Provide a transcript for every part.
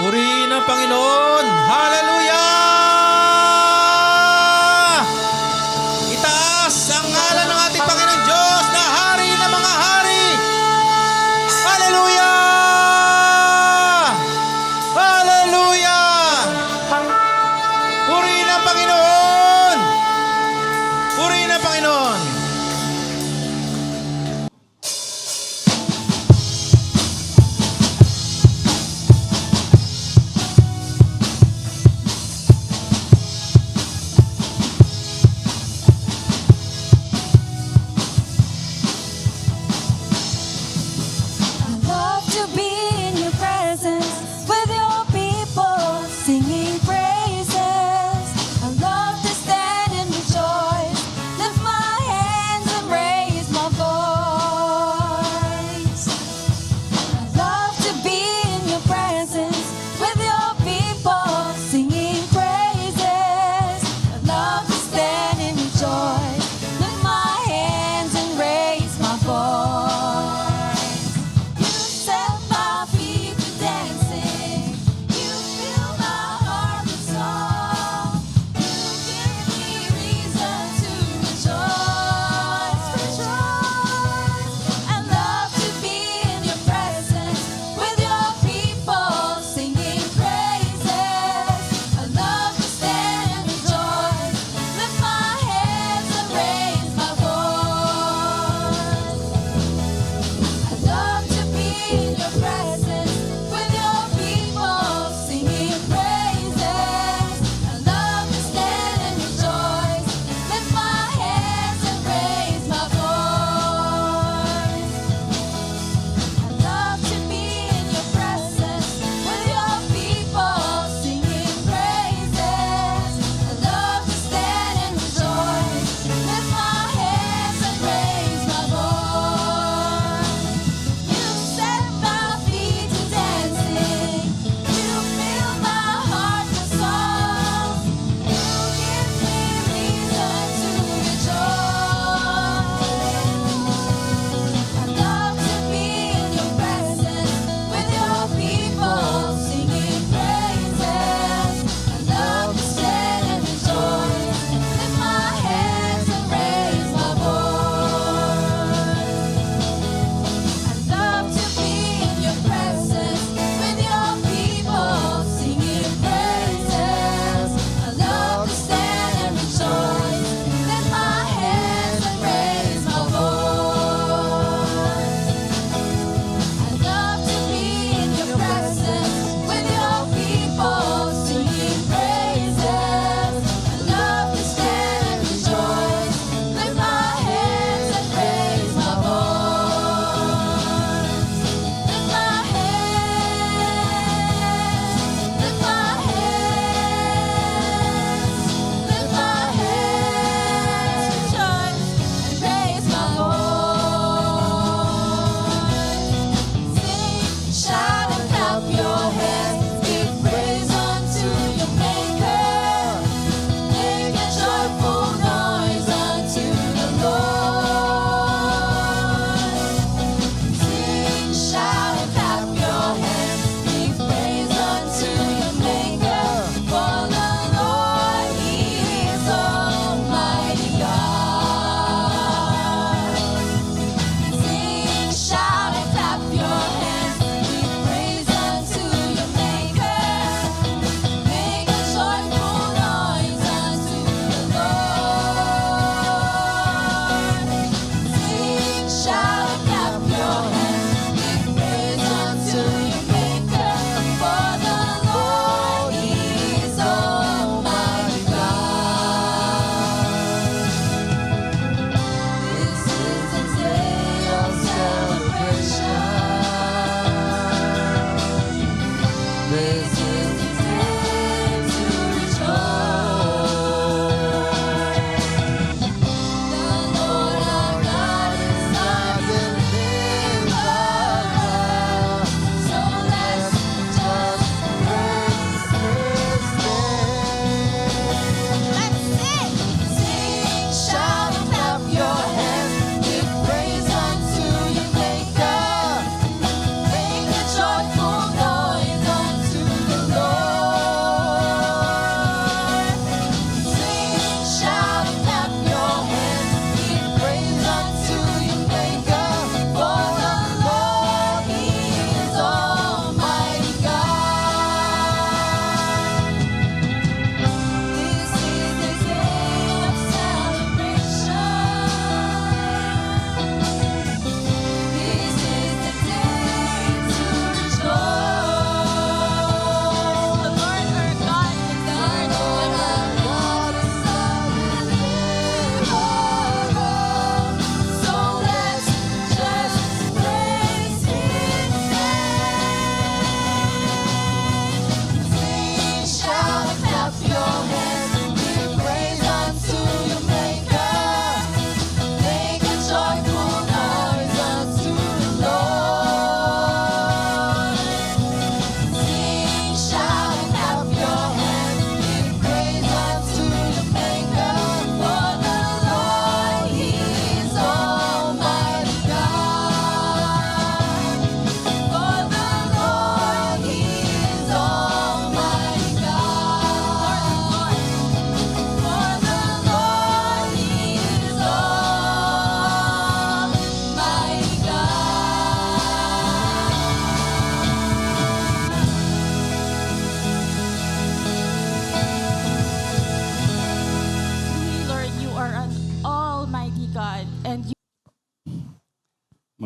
Purihin ang Panginoon. Hallelujah! Itaas ang ngalan ng ating Panginoon Diyos na hari ng mga hari. Hallelujah! Hallelujah! Purihin ang Panginoon. Purihin ang Panginoon.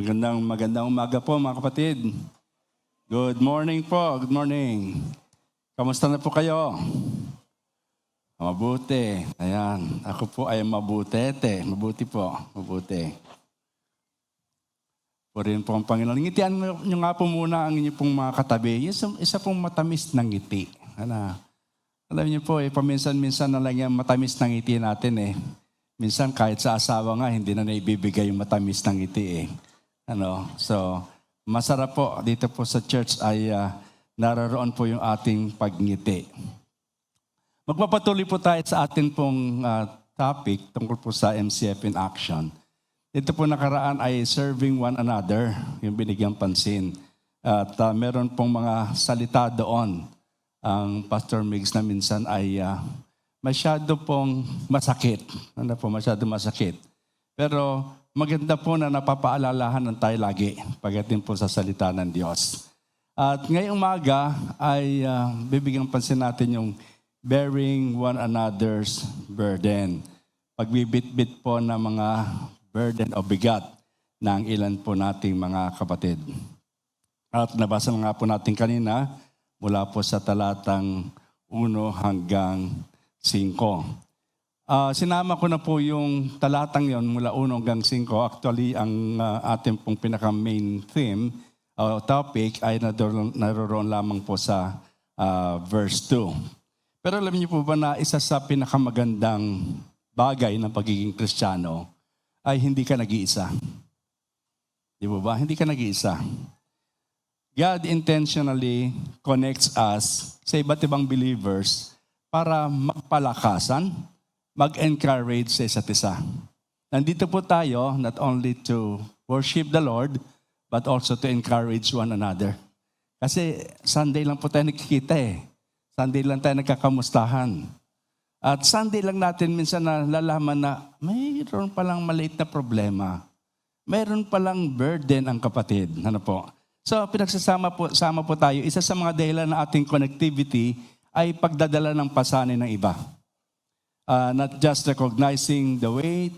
Magandang umaga po mga kapatid. Good morning po, good morning. Kamusta na po kayo? Mabuti. Ayan, ako po ay mabutete. Mabuti po, mabuti. Purihin po ang Panginoon. Ngitian nyo nga po muna ang inyong pong mga katabi. Isa pong matamis na ngiti. Alam niyo po, paminsan-minsan na lang yung matamis na ngiti natin eh. Minsan kahit sa asawa nga, hindi na naibibigay yung matamis na ngiti eh. So, masarap po dito po sa church ay naroon po yung ating pagngiti. Magpapatuloy po tayo sa atin pong topic tungkol po sa MCF in action. Ito po nakaraan ay serving one another, yung binigyang pansin. At meron pong mga salita doon. Ang Pastor Migs na minsan ay masyado pong masakit. Masyado masakit. Pero maganda po na napapaalalahan tayo lagi pagdating po sa salita ng Diyos. At ngayong umaga ay bibigyan pansin natin yung bearing one another's burden. Pagbibit-bit po ng mga burden o bigat ng ilan po nating mga kapatid. At nabasa nga po natin kanina mula po sa talatang 1 hanggang 5. Sinama ko na po yung talatang yon mula 1 hanggang 5. Actually, ang ating pong pinaka-main theme o topic ay naroon lamang po sa verse 2. Pero alam niyo po ba na isa sa pinakamagandang bagay ng pagiging Kristiyano ay hindi ka nag-iisa? Di ba ba? Hindi ka nag-iisa. God intentionally connects us sa iba't ibang believers para magpalakasan, mag-encourage sa isa't isa. Nandito po tayo not only to worship the Lord, but also to encourage one another. Kasi Sunday lang po tayo nakikita eh. Sunday lang tayo nagkakamustahan. At Sunday lang natin minsan nalalaman na mayroon palang maliit na problema. Mayroon palang burden ang kapatid. So pinagsasama po tayo. Isa sa mga dahilan ng ating connectivity ay pagdadala ng pasanin ng iba. Not just recognizing the weight,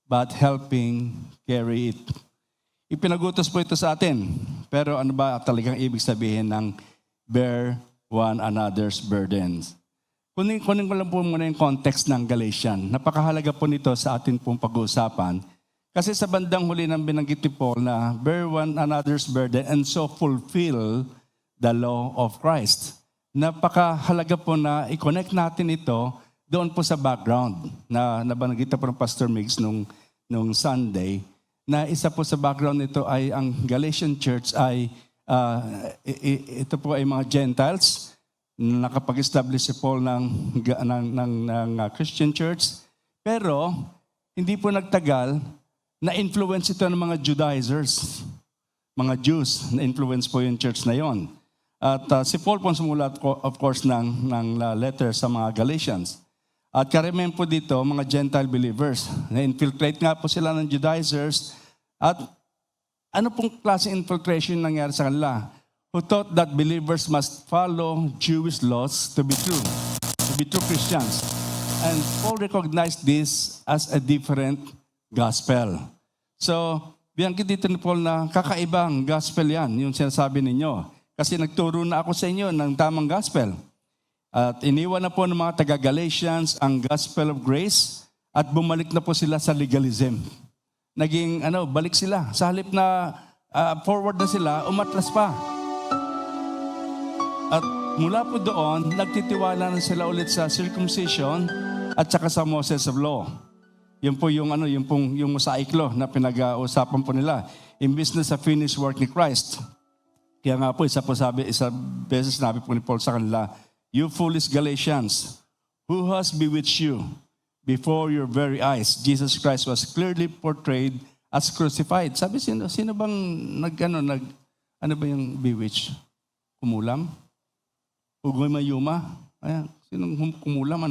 but helping carry it. Ipinagutos po ito sa atin. Pero ano ba talagang ibig sabihin ng bear one another's burdens? Kunin ko lang po muna yung context ng Galatian. Napakahalaga po nito sa atin pong pag-uusapan. Kasi sa bandang huli ng binanggit ni Paul na bear one another's burden and so fulfill the law of Christ. Napakahalaga po na i-connect natin ito doon po sa background na nabanggit po ng Pastor Migs nung Sunday, na isa po sa background nito ay ang Galatian Church ay ito po ay mga Gentiles. Nakapag-establish si Paul ng Christian Church. Pero hindi po nagtagal na influence ito ng mga Judaizers, mga Jews, na influence po yung church na yon. At si Paul po sumulat of course ng letter sa mga Galatians. At karamihan po dito, mga Gentile believers, na-infiltrate nga po sila ng Judaizers. At ano pong klase infiltration nangyari sa kanila? Who thought that believers must follow Jewish laws to be true Christians. And Paul recognized this as a different gospel. So, binanggit dito ni Paul na kakaibang gospel yan, yung sinasabi ninyo. Kasi nagturo na ako sa inyo ng tamang gospel. At iniwan na po ng mga taga-Galatians ang gospel of grace at bumalik na po sila sa legalism. Naging balik sila. Sa halip na forward na sila, umatras pa. At mula po doon, nagtitiwala na sila ulit sa circumcision at saka sa Moses of Law. Yun po yung mosaic law na pinag-uusapan po nila. Imbis na sa finished work ni Christ. Kaya nga po, isa beses sinabi po ni Paul sa kanila, "You foolish Galatians, who has bewitched you? Before your very eyes, Jesus Christ was clearly portrayed as crucified." Sabi, sino bang ano ba yung bewitch? Kumulam? Gumayuma? Ayan, sinong kumulam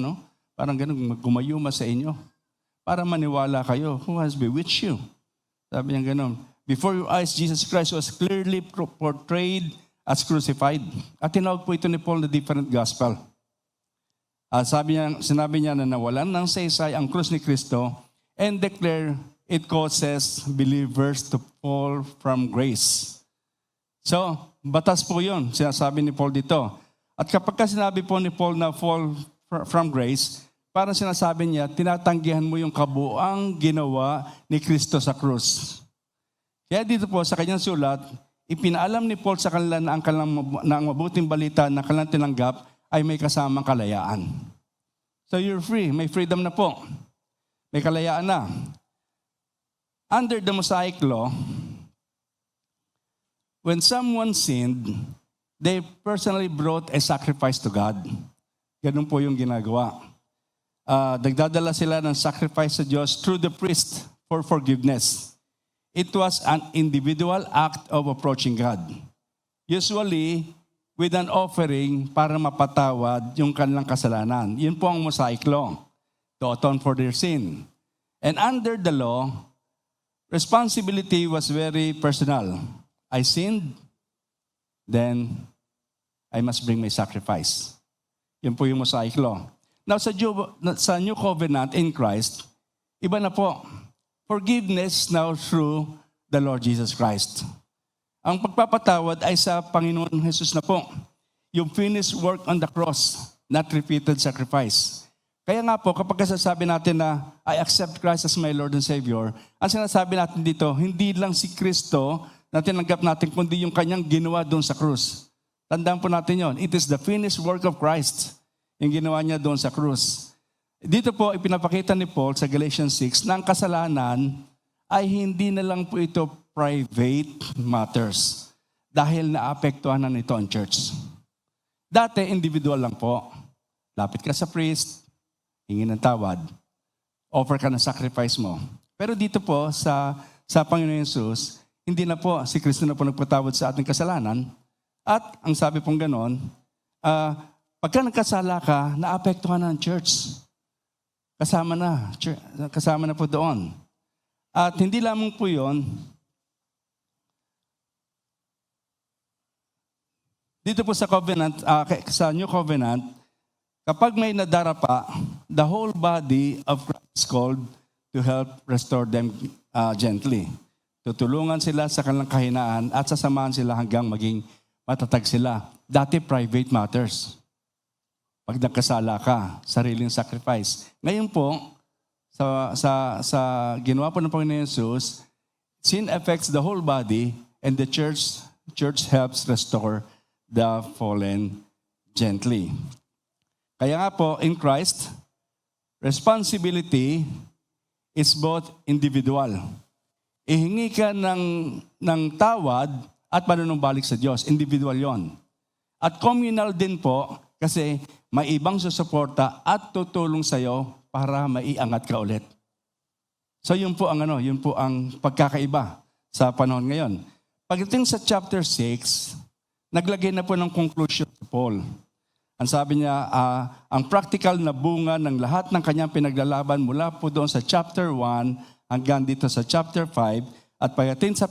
Parang ganun, gumayuma sa inyo. Para maniwala kayo, who has bewitched you? Sabi niya ganun. Before your eyes, Jesus Christ was clearly portrayed as crucified. At tinawag po ito ni Paul na different gospel. Sinabi niya na nawalan ng saysay ang krus ni Kristo and declare it causes believers to fall from grace. So, batas po yun, sinasabi ni Paul dito. At kapag sinabi po ni Paul na fall from grace, parang sinasabi niya, tinatanggihan mo yung kabuang ginawa ni Kristo sa krus. Kaya dito po sa kanyang sulat, ipinaalam ni Paul sa kanila na ang mabuting balita na kanilang tinanggap ay may kasamang kalayaan. So you're free, may freedom na po. May kalayaan na. Under the Mosaic law, when someone sinned, they personally brought a sacrifice to God. Ganun po yung ginagawa. Nagdadala sila ng sacrifice sa Diyos through the priest for forgiveness. It was an individual act of approaching God. Usually, with an offering para mapatawad yung kanilang kasalanan. Yun po ang Mosaic law, to atone for their sin. And under the law, responsibility was very personal. I sinned, then I must bring my sacrifice. Yun po yung Mosaic law. Now, sa New Covenant in Christ, iba na po. Forgiveness now through the Lord Jesus Christ. Ang pagpapatawad ay sa Panginoon Jesus na po. Yung finished work on the cross, not repeated sacrifice. Kaya nga po, kapag sasabi natin na I accept Christ as my Lord and Savior, ang sinasabi natin dito, hindi lang si Kristo na tinanggap natin, kundi yung kanyang ginawa doon sa krus. Tandaan po natin yon. It is the finished work of Christ, yung ginawa niya doon sa krus. Dito po, ipinapakita ni Paul sa Galatians 6 na ang kasalanan ay hindi na lang po ito private matters dahil naapektuhan na nito ang church. Dati, individual lang po. Lapit ka sa priest, hingi ng tawad, offer ka ng sacrifice mo. Pero dito po, sa Panginoon Jesus, hindi na po si Kristo na po nagpatawad sa ating kasalanan. At ang sabi pong ganon, pagka nagkasala ka, naapektuhan na ang church. Kasama na po doon. At hindi lamang po yun, dito po sa covenant, sa New Covenant, kapag may nadarapa, the whole body of Christ is called to help restore them gently. Tutulungan sila sa kanilang kahinaan at sasamahan sila hanggang maging matatag sila. Dati private matters. Pag nagkasala ka, sariling sacrifice. Ngayon po, sa ginawa po ng Panginoon Jesus, sin affects the whole body and the church helps restore the fallen gently. Kaya nga po, in Christ, responsibility is both individual. Ihingi ka ng tawad at panunumbalik sa Diyos. Individual yon. At communal din po, kasi may ibang susuporta at tutulong sa iyo para maiangat ka ulit. So yun po ang pagkakaiba sa panahon ngayon. Pagdating sa chapter 6, naglagay na po ng conclusion si Paul. Ang sabi niya, ang practical na bunga ng lahat ng kanyang pinaglalaban mula po doon sa chapter 1 hanggang dito sa chapter 5 at pagdating sa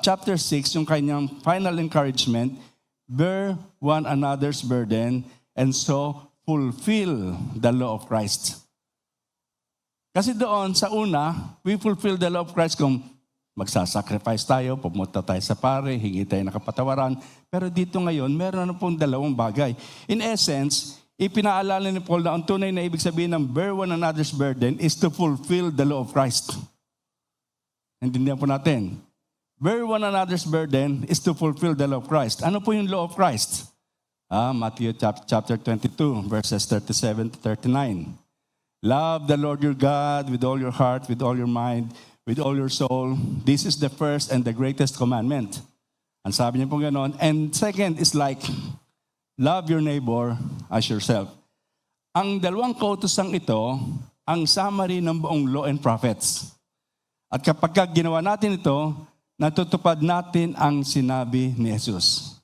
chapter 6, yung kanyang final encouragement, bear one another's burden and so fulfill the law of Christ. Kasi doon sa una, we fulfill the law of Christ kung magsasacrifice tayo, pumunta tayo sa pare, hingi tayo ng kapatawaran. Pero dito ngayon, meron na pong dalawang bagay. In essence, ipinaalala ni Paul na ang tunay na ibig sabihin ng bear one another's burden is to fulfill the law of Christ. Naintindihan po natin. Bear one another's burden is to fulfill the law of Christ. Ano po yung law of Christ? Matthew chapter 22, verses 37 to 39. Love the Lord your God with all your heart, with all your mind, with all your soul. This is the first and the greatest commandment. Ang sabi niya po gano'n. And second is like, love your neighbor as yourself. Ang dalawang kautosang ito, ang summary ng buong law and prophets. At kapag ginawa natin ito, natutupad natin ang sinabi ni Jesus.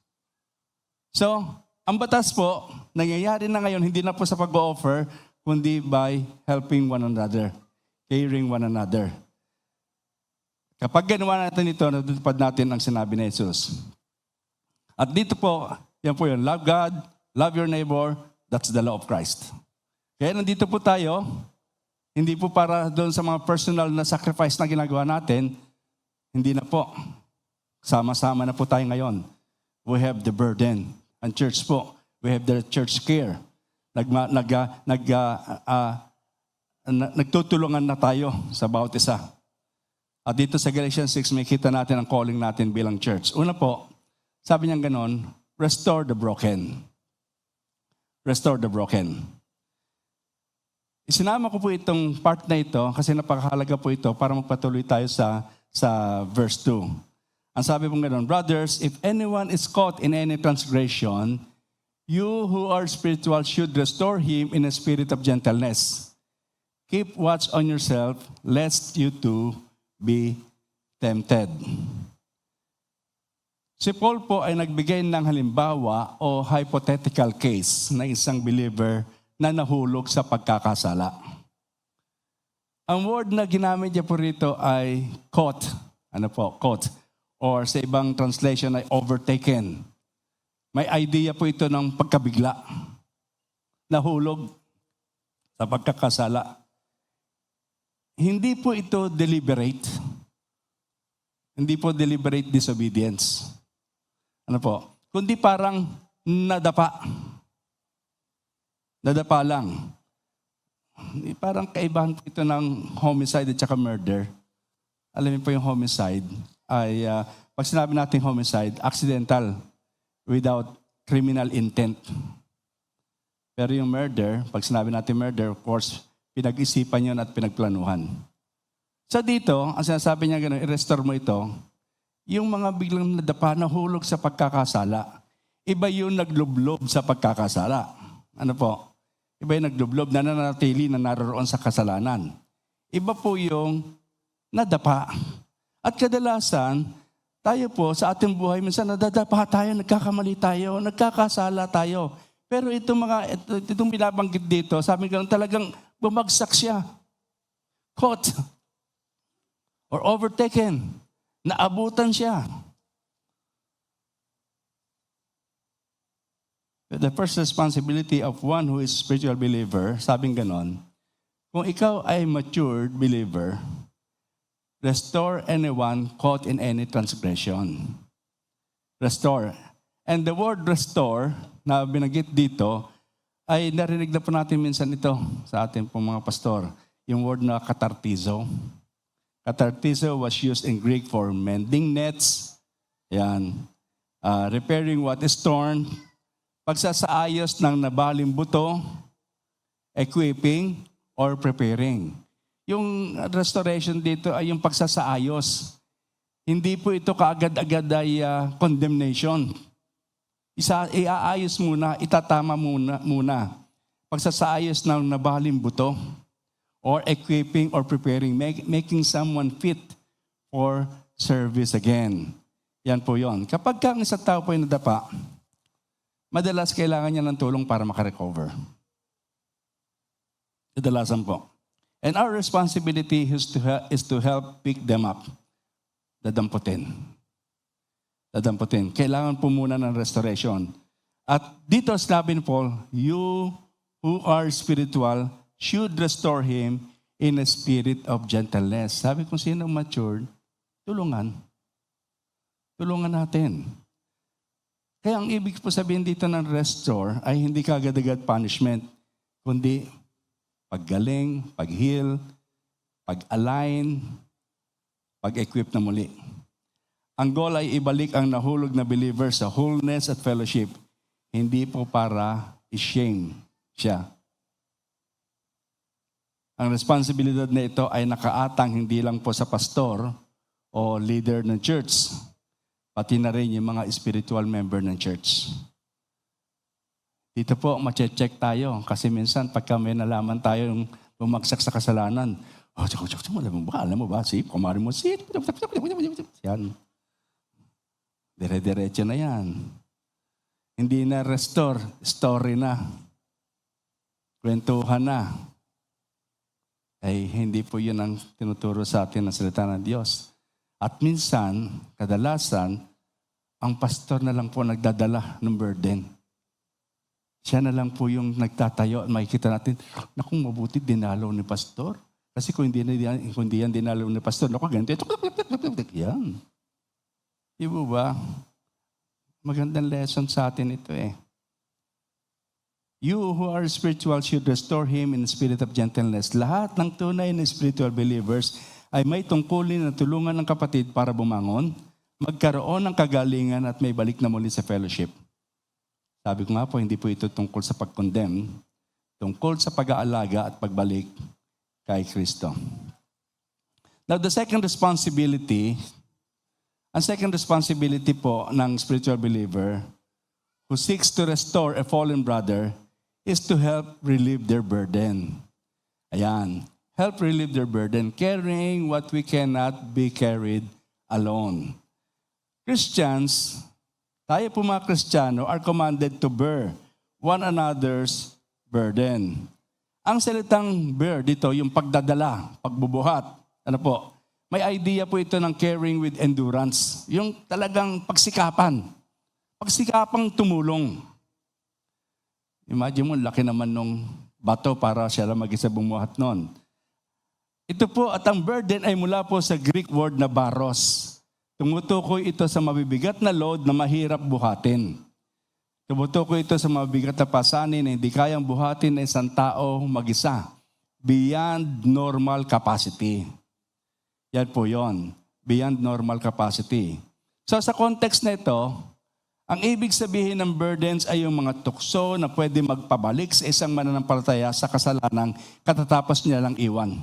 So, ang batas po, nangyayari na ngayon, hindi na po sa pag-offer, kundi by helping one another, caring one another. Kapag ginawa natin ito, natutupad natin ang sinabi ni Jesus. At dito po, yan po yun, love God, love your neighbor, that's the law of Christ. Kaya nandito po tayo, Hindi po para doon sa mga personal na sacrifice na ginagawa natin. Hindi na po. Sama-sama na po tayo ngayon. We have the burden. Ang church po, we have the church care. Nagtutulungan na tayo sa bawat isa. At dito sa Galatians 6, may kita natin ang calling natin bilang church. Una po, sabi niya ganon, restore the broken. Restore the broken. Isinama ko po itong part na ito kasi napakahalaga po ito para magpatuloy tayo sa verse 2. Ang sabi po ganoon, brothers, if anyone is caught in any transgression, you who are spiritual should restore him in a spirit of gentleness. Keep watch on yourself, lest you too be tempted. Si Paul po ay nagbigay ng halimbawa o hypothetical case ng isang believer na nahulog sa pagkakasala. Ang word na ginamit niya po rito ay caught. Ano po? Caught. Or sa ibang translation ay overtaken. May idea po ito ng pagkabigla. Nahulog sa pagkakasala. Hindi po ito deliberate. Hindi po deliberate disobedience. Ano po? Kundi parang nadapa. Nadapa lang. Parang kaibahan po ito ng homicide at saka murder. Alam niyo po yung homicide ay, pag sinabi natin homicide, accidental, without criminal intent. Pero yung murder, pag sinabi natin murder, of course, pinag-isipan yun at pinagplanuhan. So dito, ang sinasabi niya gano'n, i-restore mo ito, yung mga biglang nadapa, nahulog sa pagkakasala, iba yung naglublob sa pagkakasala. Ano po? Iba yung naglublob na nanatili na naroon sa kasalanan. Iba po yung nadapa. At kadalasan, tayo po sa ating buhay, minsan nadadapa tayo, nagkakamali tayo, nagkakasala tayo. Pero itong binabanggit dito, sabi ko talagang bumagsak siya. Caught. Or overtaken. Naabutan siya. The first responsibility of one who is a spiritual believer, sabing ganon, kung ikaw ay matured believer, restore anyone caught in any transgression. Restore. And the word restore na binanggit dito, ay narinig na po natin minsan ito sa ating pong mga pastor. Yung word na katartizo. Katartizo was used in Greek for mending nets, yan, repairing what is torn, pagsasaayos ng nabaling buto, equipping, or preparing. Yung restoration dito ay yung pagsasaayos. Hindi po ito kaagad-agad ay condemnation. Iaayos muna, itatama muna. Pagsasaayos ng nabaling buto, or equipping or preparing, making someone fit for service again. Yan po yon. Kapag ang isang tao po ay nadapa, madalas kailangan niya ng tulong para makarecover. Kadalasan po. And our responsibility is to help pick them up. Dadamputin. Kailangan po muna ng restoration. At dito sabi ni Paul, you who are spiritual should restore him in a spirit of gentleness. Sabi kung sino matured, tulungan. Tulungan natin. Kaya ang ibig po sabihin dito ng restore ay hindi kaagad-agad punishment, kundi paggaling, pag-heal, pag-align, pag-equip na muli. Ang goal ay ibalik ang nahulog na believer sa wholeness at fellowship, hindi po para i-shame siya. Ang responsibilidad na ito ay nakaatang hindi lang po sa pastor o leader ng church, pati na rin yung mga spiritual member ng church. Dito po, mache-check tayo kasi minsan pagka may nalaman tayo yung bumagsak sa kasalanan, alam mo ba, kumari mo, yan. Dire-diretso na yan. Hindi na restore, story na. Kwentuhan na. Ay hindi po yun ang tinuturo sa atin ng salita ng Diyos. At minsan, kadalasan, ang pastor na lang po nagdadala ng burden. Siya na lang po yung nagtatayo at makikita natin, naku, mabuti dinalaw ni pastor. Kasi kung hindi yan dinalo ni pastor, ako ganito, yan. Di ba? Magandang lesson sa atin ito eh. You who are spiritual should restore him in spirit of gentleness. Lahat ng tunay na spiritual believers ay may tungkulin na tulungan ng kapatid para bumangon, magkaroon ng kagalingan at may balik na muli sa fellowship. Sabi ko nga po, hindi po ito tungkol sa pag-condemn, tungkol sa pag-aalaga at pagbalik kay Kristo. Now, the second responsibility po ng spiritual believer who seeks to restore a fallen brother is to help relieve their burden. Ayan, help relieve their burden, carrying what we cannot be carried alone. Christians, tayo po mga Kristiyano, are commanded to bear one another's burden. Ang salitang bear dito, yung pagdadala, pagbubuhat, ano po, may idea po ito ng caring with endurance. Yung talagang pagsikapang tumulong. Imagine mo, laki naman nung bato para siya lang mag-isa bumuhat nun. Ito po, at ang burden ay mula po sa Greek word na baros. Tumutukoy ito sa mabibigat na load na mahirap buhatin. Tumutukoy ito sa mabibigat na pasanin na hindi kayang buhatin ng isang tao mag-isa. Beyond normal capacity. Yan po yon. Beyond normal capacity. So sa context na ito, ang ibig sabihin ng burdens ay yung mga tukso na pwede magpabalik sa isang mananampalataya sa kasalanang katatapos niya lang iwan.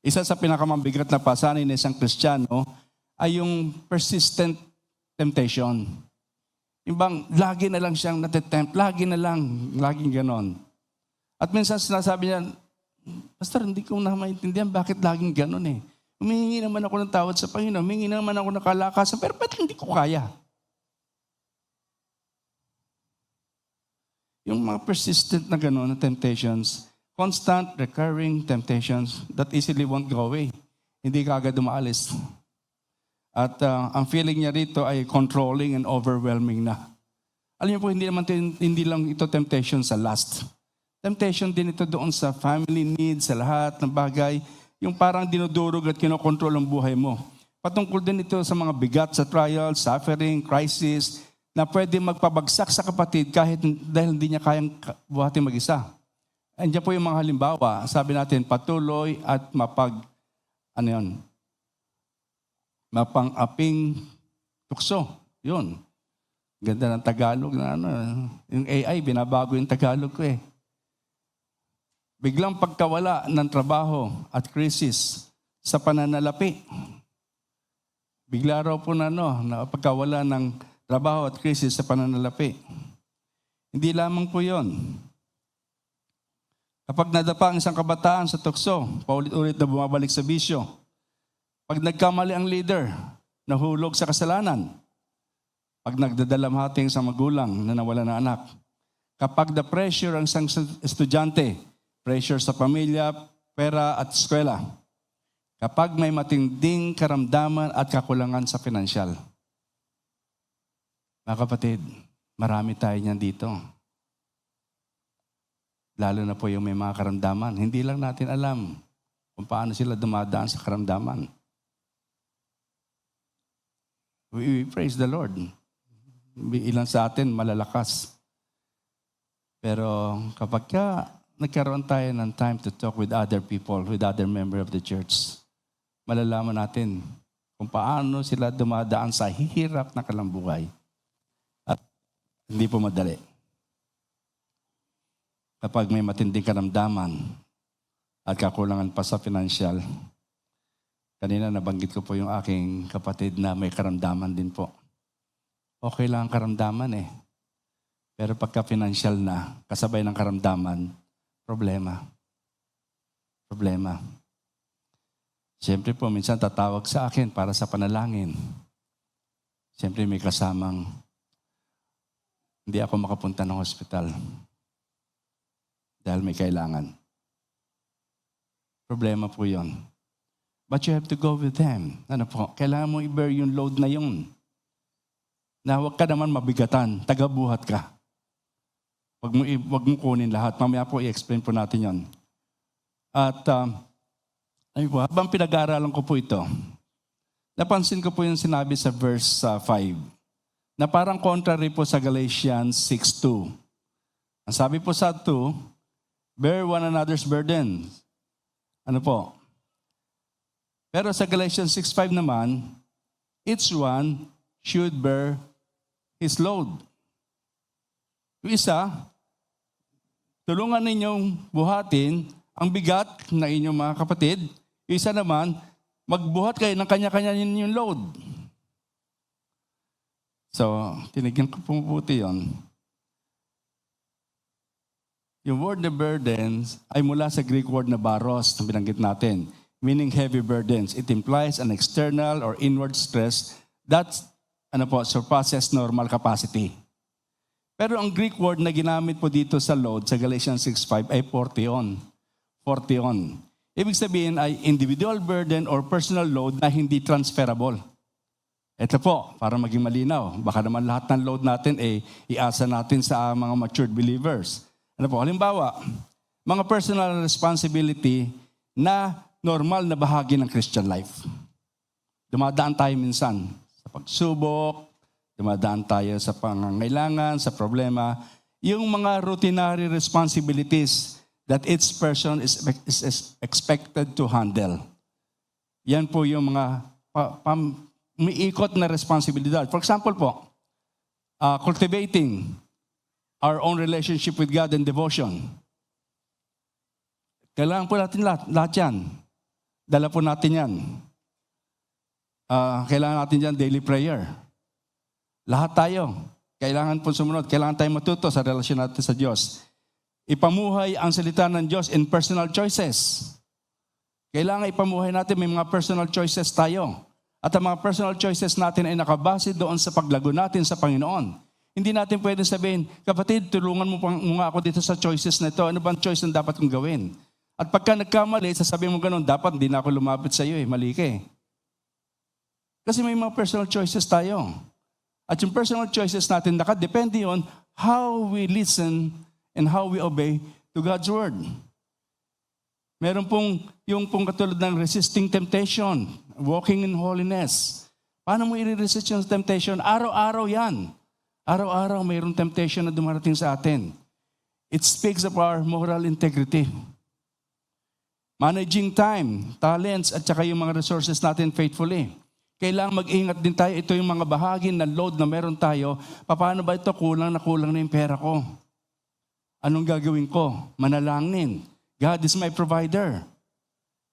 Isa sa pinakamabigat na pasanin ng isang Kristiyano ay yung persistent temptation. Yung bang lagi na lang siyang natitempt, laging ganon. At minsan sinasabi niya, Pastor, hindi ko na maintindihan bakit laging ganon eh. Humihingi naman ako ng tawad sa Panginoon, humihingi naman ako ng kalakasan, pero ba't hindi ko kaya? Yung mga persistent na ganon na temptations, constant, recurring temptations that easily won't go away. Hindi ka agad umaalis. At ang feeling niya rito ay controlling and overwhelming na. Alam niyo po, hindi lang ito temptation sa lust. Temptation din ito doon sa family needs, sa lahat ng bagay. Yung parang dinudurog at kinokontrol ang buhay mo. Patungkol din ito sa mga bigat, sa trials, suffering, crisis, na pwede magpabagsak sa kapatid kahit dahil hindi niya kayang buhatin mag-isa. Andiyan po yung mga halimbawa. Sabi natin, patuloy at mapang-aping tukso. Yun. Ganda ng Tagalog na yung AI, binabago yung Tagalog ko eh. Biglang pagkawala ng trabaho at krisis sa pananalapi. Bigla raw po na pagkawala ng trabaho at krisis sa pananalapi. Hindi lamang po yun. Kapag nadapa ang isang kabataan sa tukso, paulit-ulit na bumabalik sa bisyo. Pag nagkamali ang leader, nahulog sa kasalanan. Pag nagdadalamhati sa magulang na nawala ng anak. Kapag the pressure ang isang estudyante, pressure sa pamilya, pera at eskwela. Kapag may matinding karamdaman at kakulangan sa pinansyal. Mga kapatid, marami tayo niyan dito. Lalo na po yung may mga karamdaman. Hindi lang natin alam kung paano sila dumadaan sa karamdaman. We praise the Lord. Ilan sa atin malalakas. Pero kapag nagkaroon tayo ng time to talk with other people, with other member of the church, malalaman natin kung paano sila dumadaan sa hihirap na kalambuhay. At hindi po madali. Kapag may matinding karamdaman at kakulangan pa sa financial, kanina nabanggit ko po yung aking kapatid na may karamdaman din po. Okay lang ang karamdaman eh. Pero pagka financial na, kasabay ng karamdaman, problema. Siyempre po, minsan tatawag sa akin para sa panalangin. Siyempre may kasamang hindi ako makapunta ng hospital dahil may kailangan. Problema po yon. But you have to go with them. Ano po? Kailangan mo i-bear yung load na yun. Na huwag ka naman mabigatan. Tagabuhat ka. Huwag mo kunin lahat. Mamaya po i-explain po natin yon. At ay po, habang pinag-aaralan ko po ito, napansin ko po yung sinabi sa verse 5 na parang contrary po sa Galatians 6:2. Ang sabi po sa 2, bear one another's burden. Ano po? Pero sa Galatians 6:5 naman, each one should bear his load. Yung isa, tulungan ninyong buhatin ang bigat na inyong mga kapatid. Yung isa naman, magbuhat kayo ng kanya-kanya ninyong load. So, tinigyan ko po mabuti yun. Yung word na burdens ay mula sa Greek word na baros na binanggit natin, meaning heavy burdens. It implies an external or inward stress that surpasses normal capacity. Pero ang Greek word na ginamit po dito sa load sa Galatians 6:5 ay portion. Portion. Ibig sabihin ay individual burden or personal load na hindi transferable. Ito po, para maging malinaw, baka naman lahat ng load natin iasa natin sa mga matured believers. Ano po, halimbawa, mga personal responsibility na normal na bahagi ng Christian life. Dumadaan tayo minsan sa pagsubok, dumadaan tayo sa pangangailangan, sa problema, yung mga routinary responsibilities that each person is expected to handle. Yan po yung mga umiikot na responsibilidad. For example po, cultivating our own relationship with God and devotion. Kailangan po natin lahat yan. Dala po natin yan. Kailangan natin yan daily prayer. Lahat tayo. Kailangan po sumunod. Kailangan tayo matuto sa relasyon natin sa Diyos. Ipamuhay ang salita ng Diyos in personal choices. Kailangan ipamuhay natin, may mga personal choices tayo. At ang mga personal choices natin ay nakabase doon sa paglago natin sa Panginoon. Hindi natin pwede sabihin, kapatid, tulungan mo nga ako dito sa choices na ito. Ano bang choice na dapat kong gawin? At pagka nagkamali, sasabihin mo ganun, dapat hindi na ako lumapit sa iyo, mali ka eh. Kasi may mga personal choices tayo. At yung personal choices natin nakadepende on how we listen and how we obey to God's word. Meron pong yung katulad ng resisting temptation, walking in holiness. Paano mo i-resist yung temptation? Araw-araw yan. Araw-araw mayroong temptation na dumarating sa atin. It speaks of our moral integrity. Managing time, talents, at saka yung mga resources natin faithfully. Kailangan mag-ingat din tayo. Ito yung mga bahagi ng load na meron tayo. Paano ba ito? Kulang na yung pera ko. Anong gagawin ko? Manalangin. God is my provider.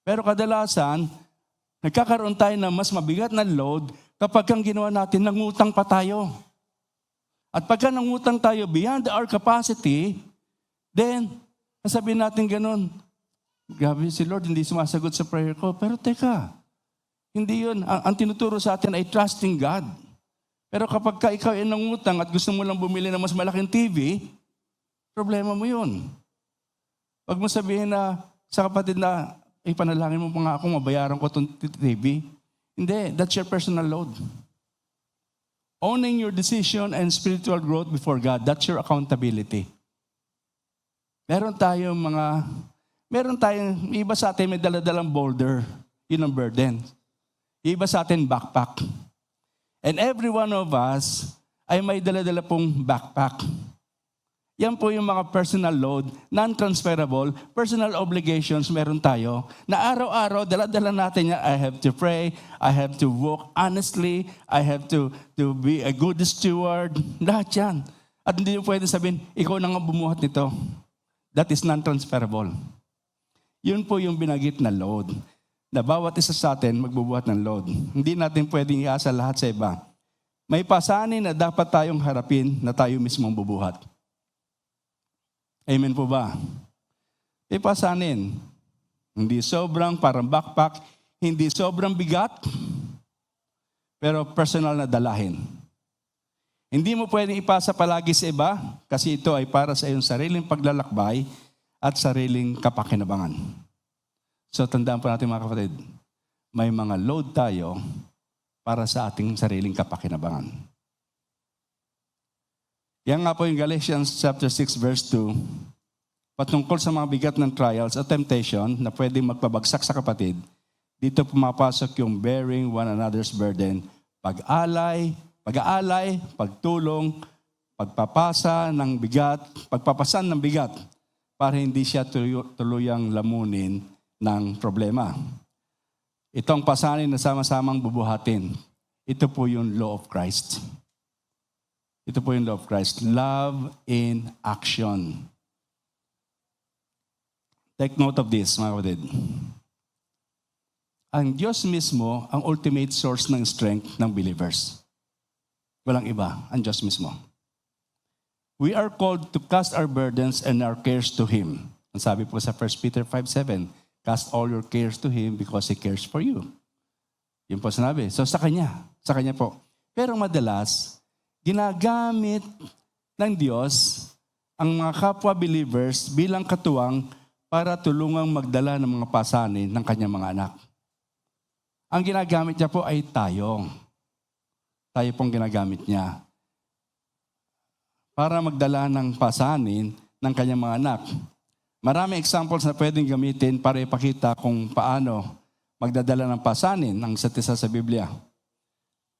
Pero kadalasan, nagkakaroon tayo ng mas mabigat na load kapag ang ginawa natin, nangutang pa tayo. At pagka nangutang tayo beyond our capacity, then, sasabihin natin ganun, grabe si Lord, hindi sumasagot sa prayer ko. Pero teka, hindi yun. Ang tinuturo sa atin ay trusting God. Pero kapag ikaw ay nangutang at gusto mo lang bumili ng mas malaking TV, problema mo yun. Huwag mo sabihin na sa kapatid na, panalangin mo pa nga ako, mabayaran ko itong TV. Hindi, that's your personal load. Owning your decision and spiritual growth before God, that's your accountability. Meron tayong iba sa atin may daladalang boulder, yun ang burden. Iba sa atin backpack. And every one of us ay may daladala pong backpack. Yan po yung mga personal load, non-transferable, personal obligations meron tayo na araw-araw, dala-dala natin yan. I have to pray, I have to walk honestly, I have to be a good steward. Lahat yan. At hindi mo pwede sabihin, ikaw na nga bumuhat nito. That is non-transferable. Yun po yung binagit na load. Na bawat isa sa atin magbubuhat ng load. Hindi natin pwedeng iasa lahat sa iba. May pasanin na dapat tayong harapin na tayo mismong bubuhat. Amen po ba? May pasanin. Hindi sobrang parang backpack, hindi sobrang bigat, pero personal na dalahin. Hindi mo pwedeng ipasa palagi sa iba kasi ito ay para sa iyong sariling paglalakbay at sariling kapakinabangan. So tandaan po natin mga kapatid, may mga load tayo para sa ating sariling kapakinabangan. Yan nga po yung Galatians chapter 6 verse 2. patungkol sa mga bigat ng trials at temptation na pwedeng magpabagsak sa kapatid, dito pumapasok yung bearing one another's burden, pag-aalay, pagtulong, pagpapasan ng bigat para hindi siya tuluyang lamunin ng problema. Itong pasanin na sama-samang bubuhatin, ito po yung law of Christ. Ito po yung law of Christ. Love in action. Take note of this, mga kapatid. Ang Diyos mismo ang ultimate source ng strength ng believers. Walang iba, ang Diyos mismo. We are called to cast our burdens and our cares to Him. Ang sabi po sa 1 Peter 5:7, cast all your cares to Him because He cares for you. Yun po sinabi. So sa Kanya po. Pero madalas, ginagamit ng Diyos ang mga kapwa believers bilang katuwang para tulungang magdala ng mga pasanin ng Kanyang mga anak. Ang ginagamit niya po ay tayo. Tayo pong ginagamit niya para magdala ng pasanin ng Kanyang mga anak. Maraming examples na pwedeng gamitin para ipakita kung paano magdadala ng pasanin ng isa't isa sa Biblia.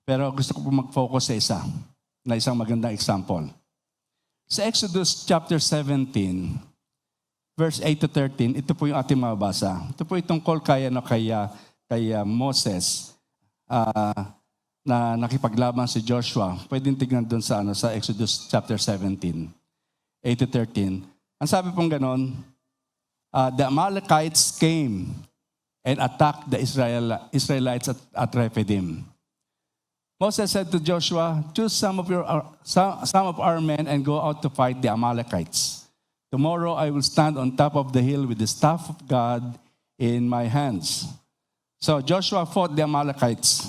Pero gusto ko po mag-focus sa isang magandang example. Sa Exodus chapter 17, verse 8 to 13, ito po yung ating mababasa. Ito po itong call kay Moses na nakipaglaban si Joshua. Pwedeng tignan doon sa Exodus chapter 17, 8 to 13. Ang sabi pong ganon, the Amalekites came and attacked the Israelites at Rephidim. Moses said to Joshua, choose some of our men and go out to fight the Amalekites. Tomorrow I will stand on top of the hill with the staff of God in my hands. So Joshua fought the Amalekites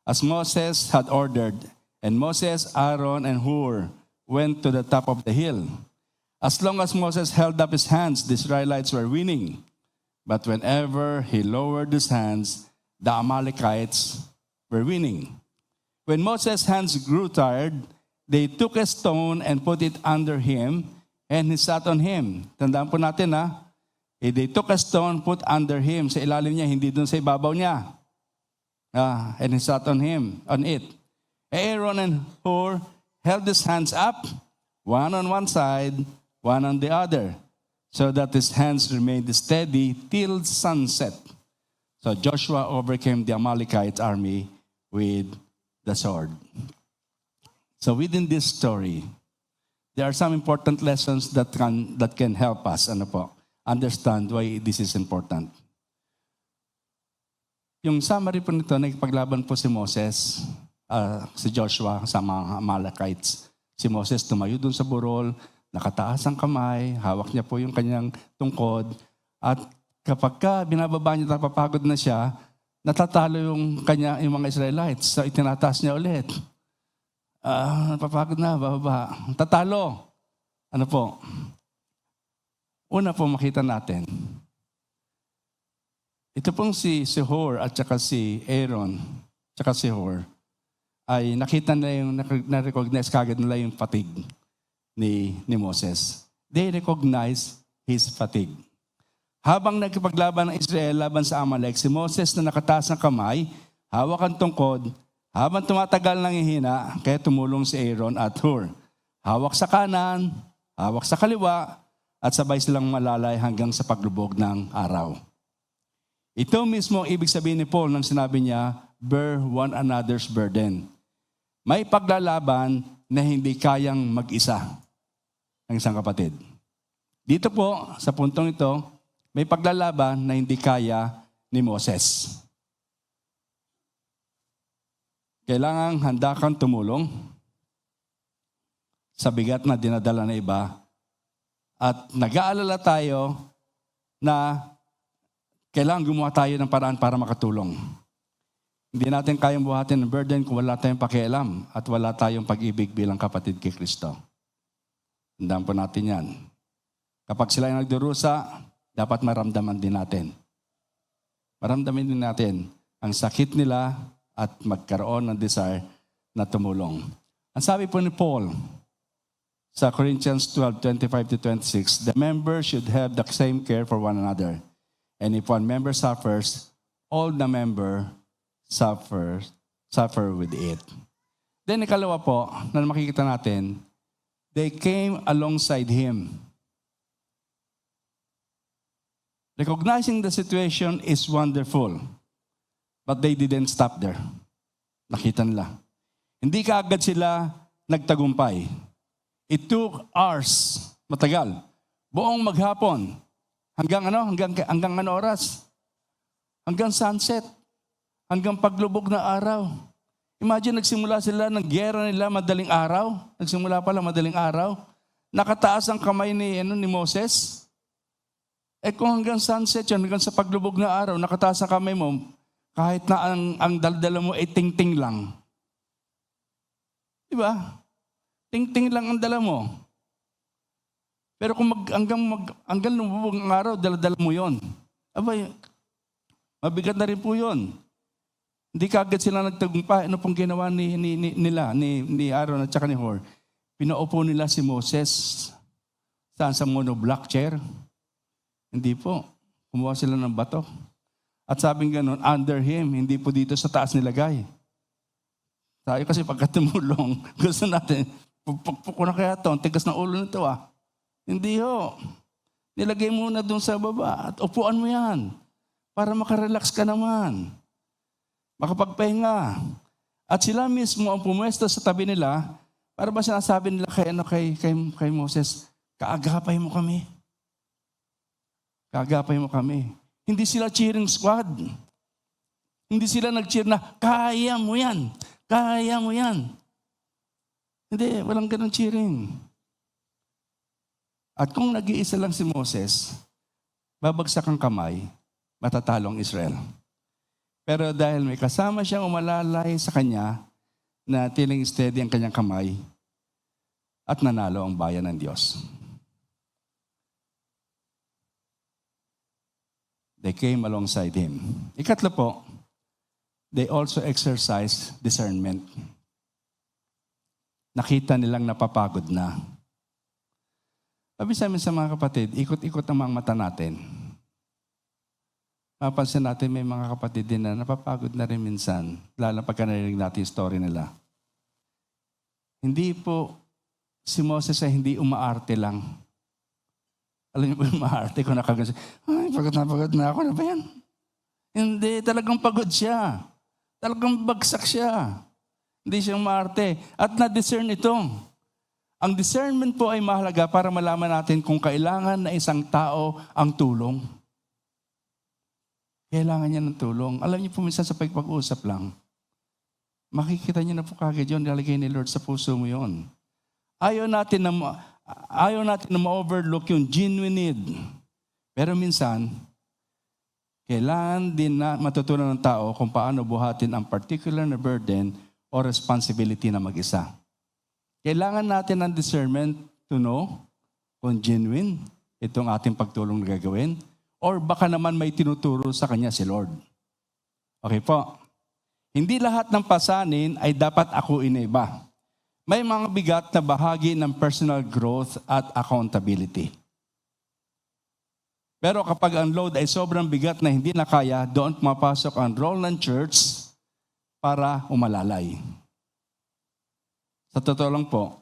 as Moses had ordered, and Moses, Aaron, and Hur went to the top of the hill. As long as Moses held up his hands, the Israelites were winning. But whenever he lowered his hands, the Amalekites were winning. When Moses' hands grew tired, they took a stone and put it under him, and he sat on him. Tandaan po natin they took a stone, put under him, sa ilalim niya, hindi dun sa ibabaw niya. And he sat on it. Aaron and Hur held his hands up, one on one side, one on the other, so that his hands remained steady till sunset. So Joshua overcame the Amalekite army with the sword. So within this story, there are some important lessons that can help us understand why this is important. Yung summary po nito, nagpaglaban po si Moses, si Joshua sa mga Amalekites. Si Moses tumayo dun sa burol, nakataas ang kamay, hawak niya po yung kanyang tungkod, at kapag binababa niya, napapagod na siya, natatalo yung mga Israelites. So itinataas niya ulit. Napapagod na, bababa. Tatalo. Una po makita natin, ito pong si Hur at saka si Aaron, saka si Hur, ay nakita na na-recognize kagad nila yung fatigue ni Moses. They recognize his fatigue. Habang nagkipaglaban ng Israel laban sa Amalek, si Moses na nakataas ng kamay, hawak ang tungkod, habang tumatagal ng hihina, kaya tumulong si Aaron at Hur. Hawak sa kanan, hawak sa kaliwa, at sabay silang malalay hanggang sa paglubog ng araw. Ito mismo ang ibig sabihin ni Paul nang sinabi niya, bear one another's burden. May paglalaban na hindi kayang mag-isa ng isang kapatid. Dito po, sa puntong ito, may paglalaban na hindi kaya ni Moses. Kailangang handa kang tumulong sa bigat na dinadala ng iba. At nag-aalala tayo na kailangan gumawa tayo ng paraan para makatulong. Hindi natin kayang buhatin ng burden kung wala tayong pakialam at wala tayong pag-ibig bilang kapatid kay Kristo. Tandaan po natin yan. Kapag sila ay nagdurusa, dapat maramdaman din natin. Maramdaman din natin ang sakit nila at magkaroon ng desire na tumulong. Ang sabi po ni Paul sa Corinthians 12:25-26, the members should have the same care for one another. And if one member suffers, all the member suffer with it. Then ikalawa po, na makikita natin, they came alongside him. Recognizing the situation is wonderful, but they didn't stop there. Nakita nila. Hindi kaagad sila nagtagumpay. It took hours, matagal, buong maghapon, hanggang oras? Hanggang sunset, hanggang paglubog na araw. Imagine, nagsimula sila ng giyera nila madaling araw. Nagsimula pala madaling araw. Nakataas ang kamay ni Moses. Kung hanggang sunset yan, hanggang sa paglubog na araw, nakataas ang kamay mo, kahit na ang daldala mo ay ting-ting lang. Diba? Ting-ting lang ang dala mo. Pero kung hanggang lumubog ang araw, dala-dala mo yon. Abay, mabigat na rin po yon. Hindi kaagad sila nagtagumpay. Ano pong ginawa ni Aaron at saka ni Hur? Pinaupo nila si Moses sa monoblock chair. Hindi po. Kumuha sila ng bato. At sabing ganun, under him, hindi po dito sa taas nilagay. Tayo kasi pagka tumulong, gusto natin, pupukpuk na kaya ito, ang tigas ng ulo nito ah. Hindi ho. Nilagay muna doon sa baba at upuan mo yan para makarelax ka naman. Makapagpahinga. At sila mismo ang pumuesto sa tabi nila para ba sinasabi nila kay Moses, kaagapay mo kami. Kaagapay mo kami. Hindi sila cheering squad. Hindi sila nag-cheer na, kaya mo yan. Kaya mo yan. Hindi, walang ganun cheering. At kung nag-iisa lang si Moses, babagsak ang kamay, matatalo ang Israel. Pero dahil may kasama siyang umalalay sa kanya, na tiling steady ang kanyang kamay, at nanalo ang bayan ng Diyos. They came alongside him. Ikatlo po, they also exercised discernment. Nakita nilang napapagod na. Sabi sa amin sa mga kapatid, ikot-ikot ang mga mata natin. Mapansin natin may mga kapatid din na napapagod na rin minsan, lalo pagka narinig natin yung story nila. Hindi po si Moses ay hindi umaarte lang. Alam niyo ba yung umaarte ko nakagano siya, ay, pagod na ako, na ba yan? Hindi, talagang pagod siya. Talagang bagsak siya. Hindi siya umaarte. At na-discern ito. Ang discernment po ay mahalaga para malaman natin kung kailangan na isang tao ang tulong. Kailangan niya ng tulong. Alam niyo po minsan sa pag-usap lang, makikita niyo na po kagad yun, nilagay ni Lord sa puso mo yun. Ayaw natin na ma-overlook yung genuine need. Pero minsan, kailangan din na matutunan ng tao kung paano buhatin ang particular na burden o responsibility na mag-isa. Kailangan natin ng discernment to know kung genuine itong ating pagtulong na gagawin or baka naman may tinuturo sa kanya si Lord. Okay po. Hindi lahat ng pasanin ay dapat akuin na iba. May mga bigat na bahagi ng personal growth at accountability. Pero kapag ang load ay sobrang bigat na hindi na kaya, doon pumapasok ang role ng church para umalalay. Sa totoo lang po,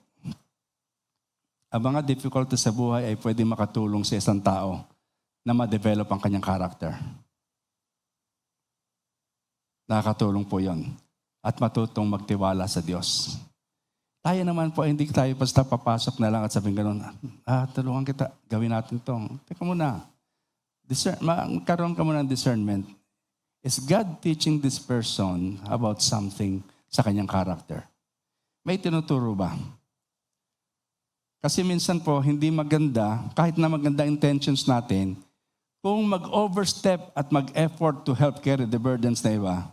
ang mga difficulty sa buhay ay pwede makatulong sa isang tao na ma-develop ang kanyang character. Nakakatulong po yon at matutong magtiwala sa Diyos. Tayo naman po, hindi tayo basta papasok na lang at sabihin gano'n, tulungan kita, gawin natin ito. Teka muna, magkaroon ka muna ng discernment. Is God teaching this person about something sa kanyang character? May tinuturo ba? Kasi minsan po, hindi maganda, kahit na maganda intentions natin, kung mag-overstep at mag-effort to help carry the burdens na iba,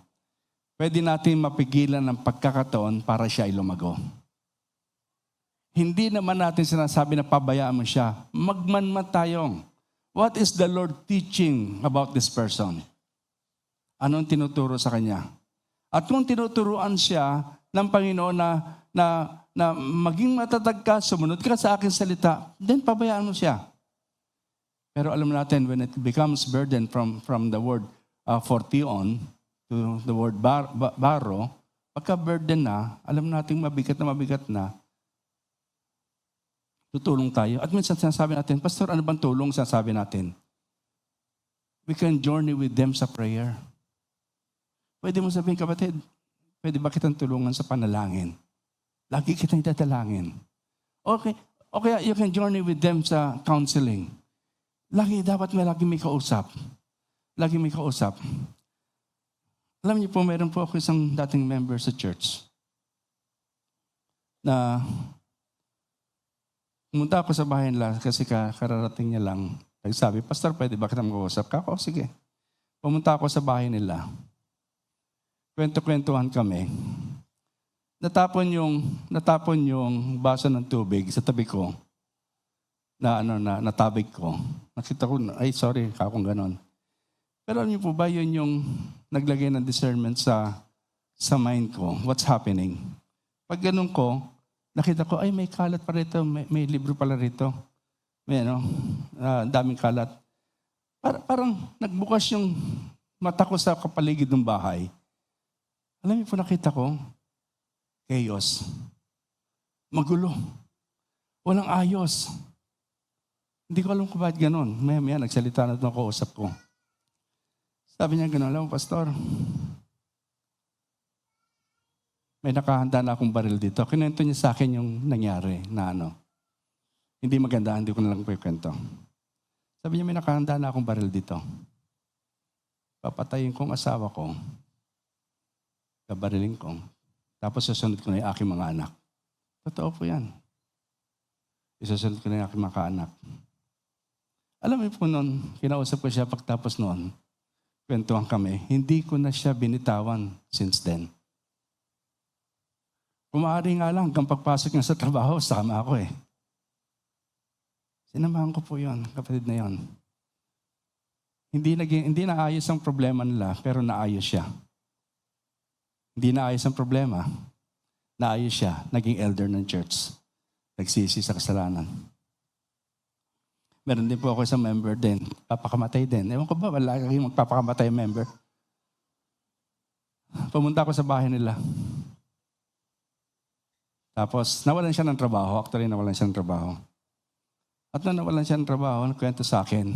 pwede natin mapigilan ng pagkakataon para siya ay lumago. Hindi naman natin sinasabi na pabayaan mo siya. Magmanman tayong, what is the Lord teaching about this person? Anong tinuturo sa kanya? At kung tinuturuan siya ng Panginoon na na maging matatag ka, sumunod ka sa aking salita, then pabayaan mo siya. Pero alam natin, when it becomes burden from the word fortion to the word baro, pagka burden na, alam natin mabigat na, tutulong tayo. At minsan sinasabi natin, Pastor, ano bang tulong sinasabi natin? We can journey with them sa prayer. Pwede mo sabihin, kapatid, pwede ba kitang tulungan sa panalangin? Lagi kitang dadalangin. Okay, you can journey with them sa counseling. Dapat lagi may kausap. Lagi may kausap. Alam niyo po, meron po ako isang dating member sa church na pumunta ako sa bahay nila kasi kararating niya lang. Nagsabi, Pastor, pwede ba kitang mag-uusap? Kako, sige. Pumunta ako sa bahay nila. Kwento-kwentuhan kami. Natapon yung baso ng tubig sa tabi ko na natabig ko. Nakita ko, ay sorry, kakong ganon. Pero alam niyo po ba, yun yung naglagay ng discernment sa mind ko. What's happening? Pag ganun ko, nakita ko, ay may kalat pa rito, may libro pala rito. May daming kalat. Parang nagbukas yung mata ko sa kapaligid ng bahay. Alam niyo po, nakita ko, chaos. Magulo. Walang ayos. Hindi ko alam kung bakit ganon. Maya nagsalita na ito, kausap ko. Sabi niya gano'n, alam mo, Pastor, may nakahanda na akong baril dito. Kinento niya sa akin yung nangyari na hindi maganda, hindi ko na lang po ikwento. Sabi niya, may nakahanda na akong baril dito. Papatayin kong asawa ko, kabariling ko, tapos susunod ko na yung aking mga anak. Totoo po yan. Isusunod ko na yung aking mga anak. Alam mo po noon, kinausap ko siya pagtapos noon, kwentuhan kami, hindi ko na siya binitawan since then. Kumari nga lang, hanggang pagpasok niya sa trabaho, sama ako eh. Sinamahan ko po yun, kapatid na yun. Hindi naayos ang problema nila, pero naayos siya. Hindi naayos ang problema, naayos siya, naging elder ng church. Nagsisi sa kasalanan. Meron din po ako isang member din, papakamatay din. Ewan ko ba, wala kayong magpapakamatay member. Pumunta ako sa bahay nila. Tapos, nawalan siya ng trabaho. Actually, nawalan siya ng trabaho. At nung nawalan siya ng trabaho, nagkwento sa akin,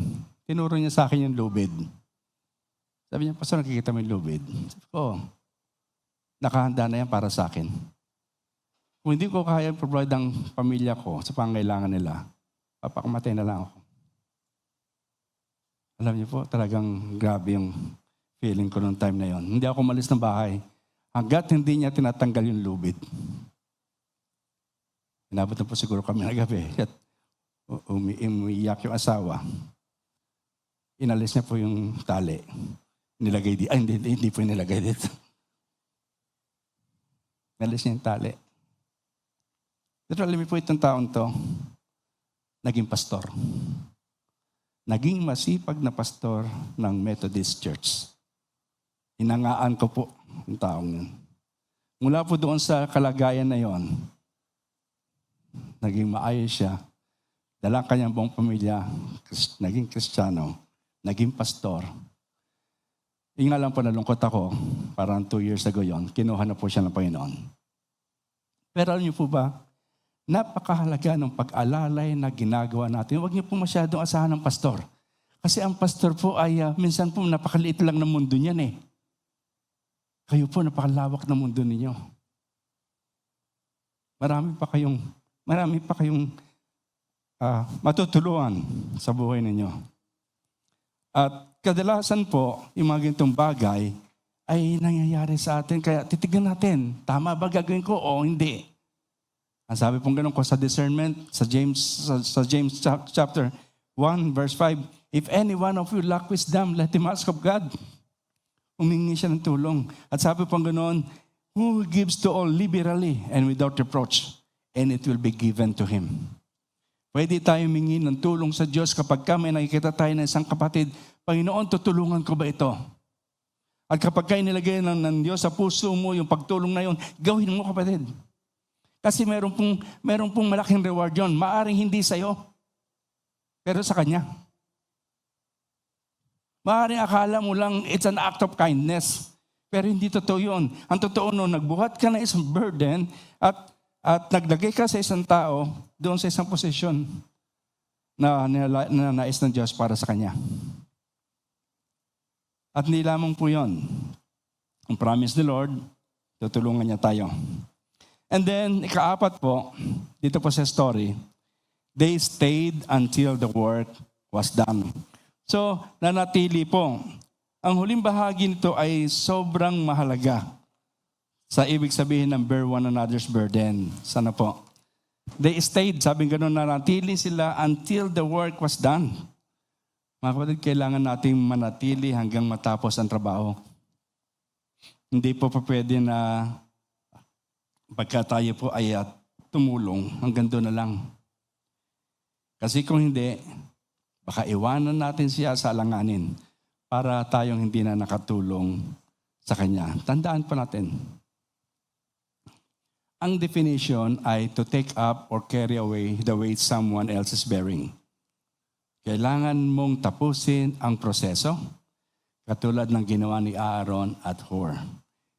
tinuro niya sa akin yung lubid. Sabi niya, Pastor, nakikita mo yung lubid? Sabi ko, nakahanda na yan para sa akin. Kung hindi ko kaya provide ang pamilya ko sa pangailangan nila, papakamatay na lang ako. Alam niyo po, talagang grabe yung feeling ko noong time na yon. Hindi ako umalis ng bahay hanggat hindi niya tinatanggal yung lubid. Inabot na po siguro kami na gabi at umiiyak yung asawa. Inalis niya po yung tali. Nilagay di, hindi po nilagay dito. Inalis niya yung tali. Pero alam niyo po itong taon to, naging pastor. Naging masipag na pastor ng Methodist Church. Inangaan ko po yung taong yun. Mula po doon sa kalagayan na yon, naging maayos siya. Dala kanyang buong pamilya, naging Kristiyano, naging pastor. Yung nga lang po nalungkot ako, parang 2 years ago yon, kinuha na po siya ng Panginoon. Pero alam niyo po ba, napakahalaga ng pag-alalay na ginagawa natin. Huwag niyo po masyadong asahan ng pastor. Kasi ang pastor po ay minsan po napakaliit lang ng mundo niyan eh. Kayo po napakalawak ng mundo ninyo. Marami pa kayong matutulungan sa buhay ninyo. At kadalasan po, yung mga ganitong bagay ay nangyayari sa atin. Kaya titignan natin, tama ba gagawin ko o hindi? Ang sabi pong ganun ko sa discernment, sa James chapter 1 verse 5, if any one of you lack wisdom, let him ask of God. Humingi siya ng tulong. At sabi pong ganun, who gives to all liberally and without reproach, and it will be given to him. Pwede tayo humingi ng tulong sa Diyos kapag may nakikita tayo ng isang kapatid, Panginoon, tutulungan ko ba ito? At kapag kayo nilagay ng Diyos sa puso mo, yung pagtulong na yun, gawin mo kapatid. Kasi meron pong malaking reward yon. Maaring hindi sa'yo, pero sa Kanya. Maaring akala mo lang it's an act of kindness, pero hindi totoo yun. Ang totoo nun, nagbuhat ka na isang burden at naglagay ka sa isang tao doon sa isang posisyon na nais ng Diyos para sa Kanya. At hindi lamang po yun. Ang promise ni Lord, tutulungan niya tayo. And then, ikaapat po, dito po sa story, they stayed until the work was done. So, nanatili po. Ang huling bahagi nito ay sobrang mahalaga sa ibig sabihin ng bear one another's burden. Sana po. They stayed, sabi gano'n, nanatili sila until the work was done. Mga kapatid, kailangan nating manatili hanggang matapos ang trabaho. Hindi po pa pwede na pagka tayo po ay tumulong, hanggang doon na lang. Kasi kung hindi, baka iwanan natin siya sa alanganin para tayong hindi na nakatulong sa Kanya. Tandaan po natin. Ang definition ay to take up or carry away the weight someone else is bearing. Kailangan mong tapusin ang proseso, katulad ng ginawa ni Aaron at Hur.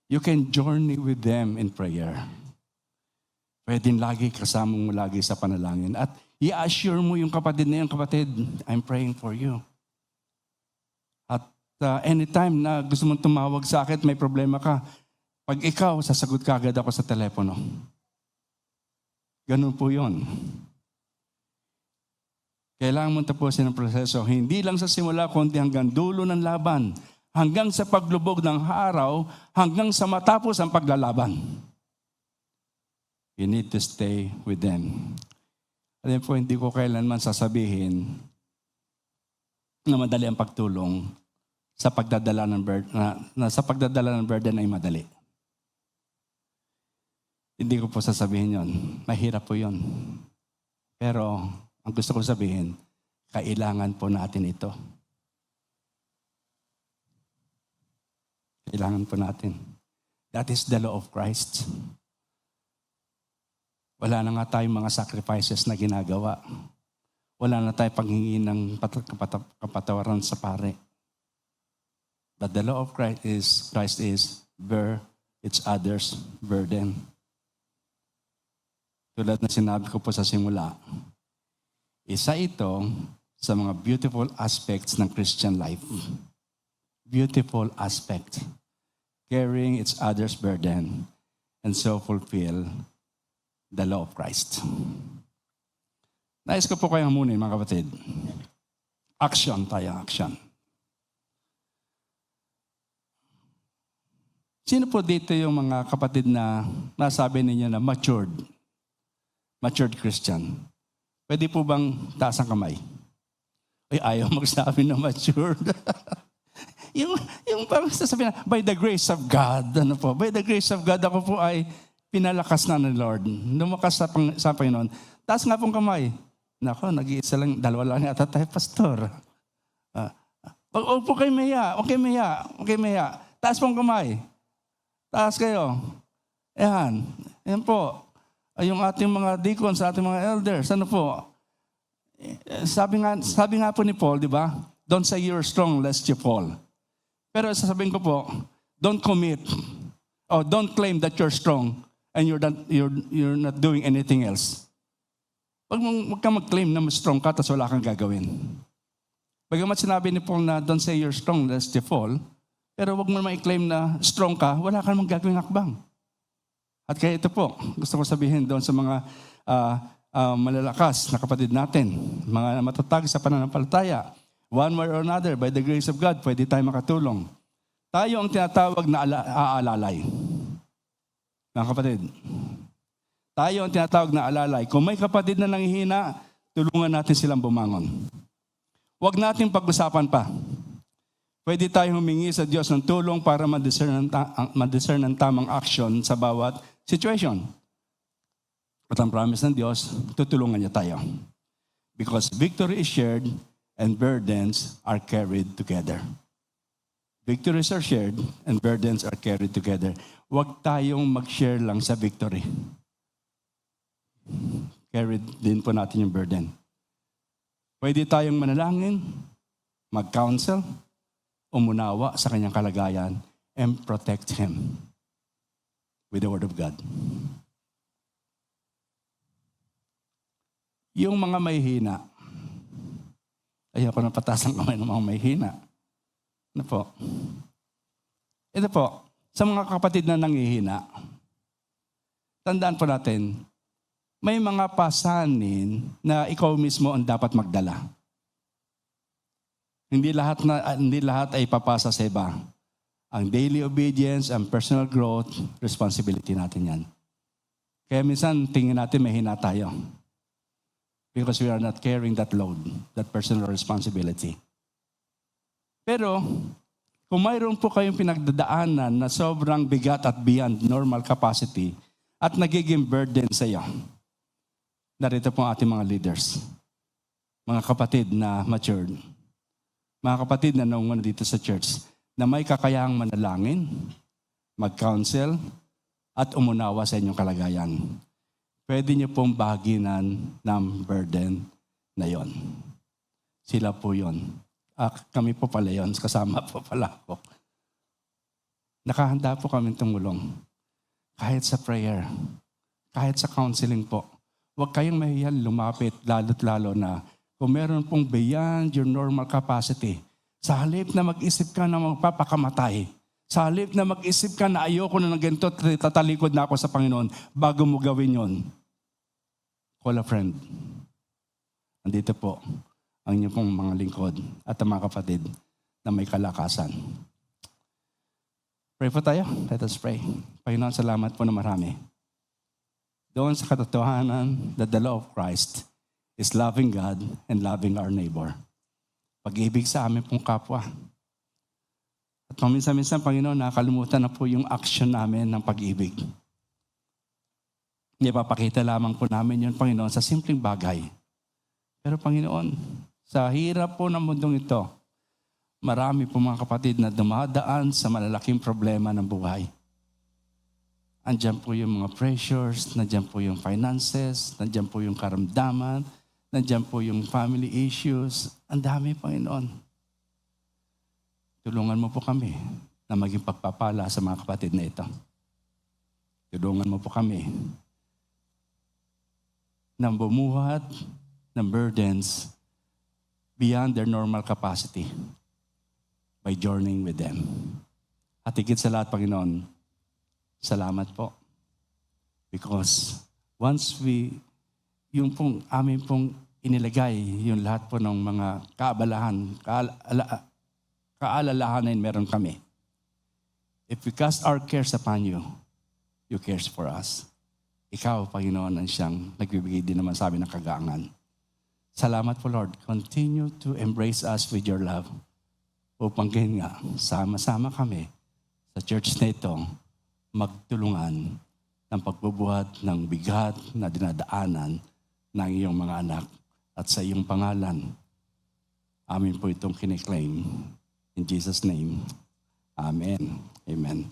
You can journey with them in prayer. Pwedeng lagi kasama mo lagi sa panalangin. At i-assure mo yung kapatid na yun, kapatid, I'm praying for you. At anytime na gusto mong tumawag sa akin, may problema ka, pag ikaw, sasagot ka agad ako sa telepono. Ganun po yun. Kailangan mong tapusin ang proseso. Hindi lang sa simula, kundi hanggang dulo ng laban. Hanggang sa paglubog ng araw, hanggang sa matapos ang paglalaban. You need to stay with them. Alam po, hindi ko kailanman sasabihin na madali ang pagtulong sa pagdadala ng burden, sa pagdadala ng burden ay madali. Hindi ko po sasabihin yon. Mahirap po yon. Pero ang gusto ko sabihin, kailangan po natin ito. Kailangan po natin. That is the law of Christ. Wala na nga tayong mga sacrifices na ginagawa. Wala na tayong paghingi ng kapatawaran sa pare. But the law of Christ is bear each other's burden. Tulad na sinabi ko po sa simula, isa ito sa mga beautiful aspects ng Christian life. Beautiful aspect. Carrying each other's burden and so fulfill the law of Christ. Nais ko po kayong hamunin, mga kapatid. Action tayo, action. Sino po dito yung mga kapatid na nasabi ninyo na matured Christian? Pwede po bang taas ang kamay? Ay, ayaw magsabi na matured. yung parang sasabihin na, by the grace of God, ano po? By the grace of God, ako po ay pinalakas na ng Lord. Lumakas sa Panginoon. Taas nga pong kamay. Nako, nag-iisa lang, dalawa lang yata tayo, pastor. Opo kay Maya, okay Maya. Taas pong kamay. Taas kayo. Ayan po. Yung ating mga deacons, ating mga elders, ano po? Sabi nga po ni Paul, di ba? Don't say you're strong lest you fall. Pero sasabihin ko po, don't commit or don't claim that you're strong and you're not doing anything else. Huwag kang mag-claim na strong ka tapos wala kang gagawin. Bagamat sinabi ni Paul na don't say you're strong lest you fall, pero huwag mo naman i-claim na strong ka, wala kang namang gagawin akbang. At kaya ito po, gusto ko sabihin doon sa mga malalakas na kapatid natin, mga matatag sa pananampalataya, one way or another, by the grace of God, pwede tayo makatulong. Tayo ang tinatawag na aalalay. Mga kapatid, tayo ang tinatawag na alalay. Kung may kapatid na nanghihina, tulungan natin silang bumangon. Huwag nating pag-usapan pa. Pwede tayong humingi sa Diyos ng tulong para ma-discern ng tamang action sa bawat situation. At ang promise ng Diyos, tutulungan niya tayo. Because victory is shared and burdens are carried together. Victories are shared and burdens are carried together. Huwag tayong mag-share lang sa victory. carry din po natin yung burden. Pwede tayong manalangin, mag-counsel, umunawa sa kanyang kalagayan, and protect him with the Word of God. Yung mga may hina, ayoko na pataas ang kamay ng mga may hina. Ano po? Ito po, sa mga kapatid na nangihina, tandaan po natin, may mga pasanin na ikaw mismo ang dapat magdala. Hindi lahat ay papasa sa iba. Ang daily obedience, ang personal growth, responsibility natin yan. Kaya minsan tingin natin may hina tayo. Because we are not carrying that load, that personal responsibility. Pero, kung mayroon po kayong pinagdadaanan na sobrang bigat at beyond normal capacity at nagiging burden sa iyo, narito po ang ating mga leaders, mga kapatid na matured, mga kapatid na naungan dito sa church, na may kakayahang manalangin, mag-counsel, at umunawa sa inyong kalagayan. Pwede niyo pong bahaginan ng burden na yon. Sila po yon. Kami po pala yon. Kasama po pala ako. Nakahanda po kami tumulong. Kahit sa prayer, kahit sa counseling po. Huwag kayong mahiyan lumapit, lalo't lalo na kung meron pong beyond your normal capacity. Sa halip na mag-isip ka na magpapakamatay, sa halip na mag-isip ka na ayoko na ng ganito, tatalikod na ako sa Panginoon bago mo gawin yon. Call a friend. Andito po ang inyong pong mga lingkod at ang mga kapatid na may kalakasan. Pray po tayo. Let us pray. Panginoon, salamat po na marami. Doon sa katotohanan that the law of Christ is loving God and loving our neighbor. Pag-ibig sa amin pong kapwa. At paminsan-minsan, Panginoon, nakakalimutan na po yung action namin ng pag-ibig. Ipapakita lamang po namin yun, Panginoon, sa simpleng bagay. Pero Panginoon, sa hirap po ng mundong ito, marami po mga kapatid na dumadaan sa malalaking problema ng buhay. Andiyan po yung mga pressures, nandiyan po yung finances, nandiyan po yung karamdaman, nandiyan po yung family issues. Ang dami, Panginoon. Tulungan mo po kami na maging pagpapala sa mga kapatid na ito. Tulungan mo po kami na bumuhat ng burdens beyond their normal capacity by journeying with them. At higit sa lahat, Panginoon, salamat po. Because once yung pong amin pong inilagay, yung lahat po ng mga kaalalahanin meron kami. If we cast our cares upon you, you cares for us. Ikaw, Panginoon, ang siyang nagbibigay din naman sa amin ng kagaangan. Salamat po, Lord. Continue to embrace us with your love. Upang ganyan nga, sama-sama kami sa church na ito, magtulungan ng pagbubuhat ng bigat na dinadaanan ng iyong mga anak. At sa iyong pangalan, amin po itong kiniklaim. In Jesus' name, Amen. Amen.